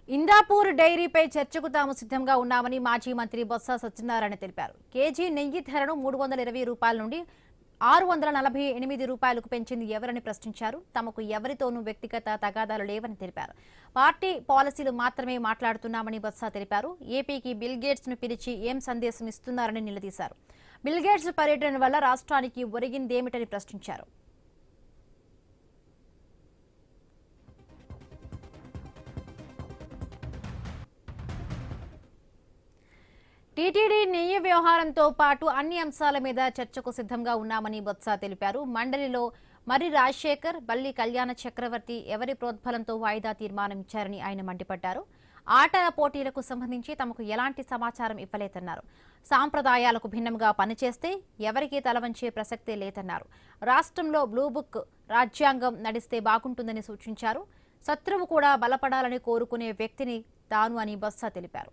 ఇందాపూర్ డైరీపై చర్చకు తాము సిద్ధంగా ఉన్నామని మాజీ మంత్రి బొత్స సత్యనారాయణ తెలిపారు. కేజీ నెయ్యి ధరను 320 రూపాయల నుండి 648 రూపాయలకు పెంచింది ఎవరని ప్రశ్నించారు. తమకు ఎవరితోనూ వ్యక్తిగత తగాదాలు లేవని తెలిపారు. పార్టీ పాలసీలు మాత్రమే మాట్లాడుతున్నామని బొత్స తెలిపారు. ఏపీకి బిల్ గేట్స్ ను పిలిచి ఏం సందేశం ఇస్తున్నారని నిలదీశారు. బిల్ గేట్స్ పర్యటన వల్ల రాష్ట్రానికి ఒరిగిందేమిటని ప్రశ్నించారు. టీటీడీ నెయ్యి వ్యవహారంతో పాటు అన్ని అంశాల మీద చర్చకు సిద్ధంగా ఉన్నామని బొత్స తెలిపారు. మండలిలో మరి రాజశేఖర్, బల్లి కళ్యాణ చక్రవర్తి ఎవరి ప్రోద్బలంతో వాయిదా తీర్మానం ఇచ్చారని ఆయన మండిపడ్డారు. ఆటల పోటీలకు సంబంధించి తమకు ఎలాంటి సమాచారం ఇవ్వలేదన్నారు. సాంప్రదాయాలకు భిన్నంగా పనిచేస్తే ఎవరికీ తలవంచే ప్రసక్తే లేదన్నారు. రాష్ట్రంలో బ్లూ బుక్ రాజ్యాంగం నడిస్తే బాగుంటుందని సూచించారు. శత్రువు కూడా బలపడాలని కోరుకునే వ్యక్తిని తాను అని బొత్స తెలిపారు.